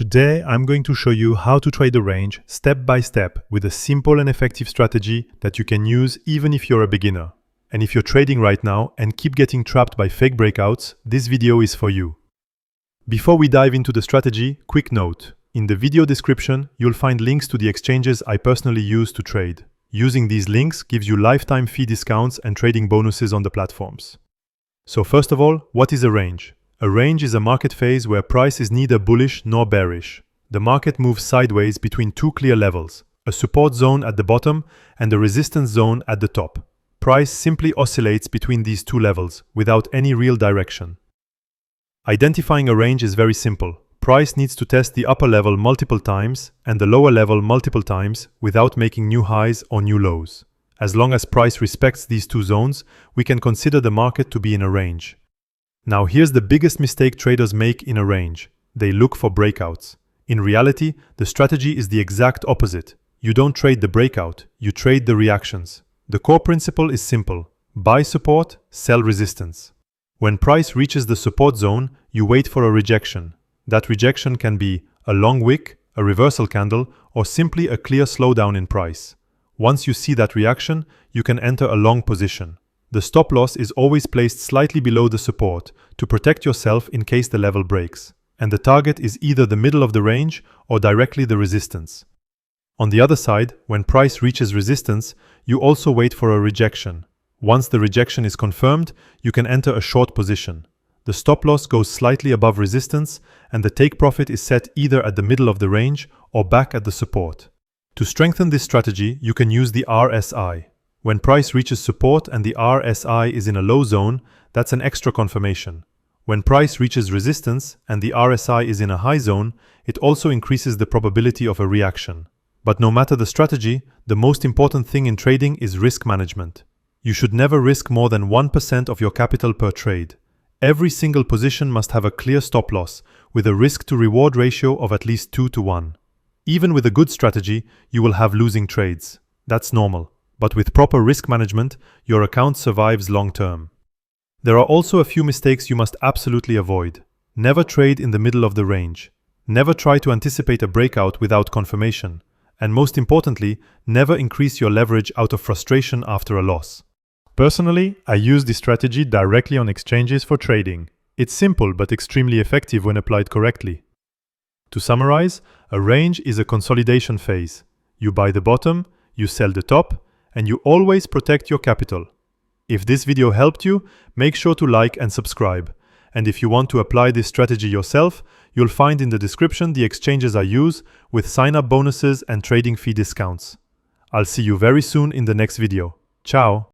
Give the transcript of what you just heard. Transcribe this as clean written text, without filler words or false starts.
Today, I'm going to show you how to trade a range step by step with a simple and effective strategy that you can use even if you're a beginner. And if you're trading right now and keep getting trapped by fake breakouts, this video is for you. Before we dive into the strategy, quick note. In the video description, you'll find links to the exchanges I personally use to trade. Using these links gives you lifetime fee discounts and trading bonuses on the platforms. So first of all, what is a range? A range is a market phase where price is neither bullish nor bearish. The market moves sideways between two clear levels, a support zone at the bottom and a resistance zone at the top. Price simply oscillates between these two levels without any real direction. Identifying a range is very simple. Price needs to test the upper level multiple times and the lower level multiple times without making new highs or new lows. As long as price respects these two zones, we can consider the market to be in a range. Now here's the biggest mistake traders make in a range. They look for breakouts. In reality, the strategy is the exact opposite. You don't trade the breakout, you trade the reactions. The core principle is simple. Buy support, sell resistance. When price reaches the support zone, you wait for a rejection. That rejection can be a long wick, a reversal candle, or simply a clear slowdown in price. Once you see that reaction, you can enter a long position. The stop loss is always placed slightly below the support to protect yourself in case the level breaks, and the target is either the middle of the range or directly the resistance. On the other side, when price reaches resistance, you also wait for a rejection. Once the rejection is confirmed, you can enter a short position. The stop loss goes slightly above resistance, and the take profit is set either at the middle of the range or back at the support. To strengthen this strategy, you can use the RSI. When price reaches support and the RSI is in a low zone, that's an extra confirmation. When price reaches resistance and the RSI is in a high zone, it also increases the probability of a reaction. But no matter the strategy, the most important thing in trading is risk management. You should never risk more than 1% of your capital per trade. Every single position must have a clear stop loss, with a risk-to-reward ratio of at least 2 to 1. Even with a good strategy, you will have losing trades. That's normal. But with proper risk management, your account survives long-term. There are also a few mistakes you must absolutely avoid. Never trade in the middle of the range. Never try to anticipate a breakout without confirmation. And most importantly, never increase your leverage out of frustration after a loss. Personally, I use this strategy directly on exchanges for trading. It's simple but extremely effective when applied correctly. To summarize, a range is a consolidation phase. You buy the bottom, you sell the top, and you always protect your capital. If this video helped you, make sure to like and subscribe. And if you want to apply this strategy yourself, you'll find in the description the exchanges I use with sign-up bonuses and trading fee discounts. I'll see you very soon in the next video. Ciao!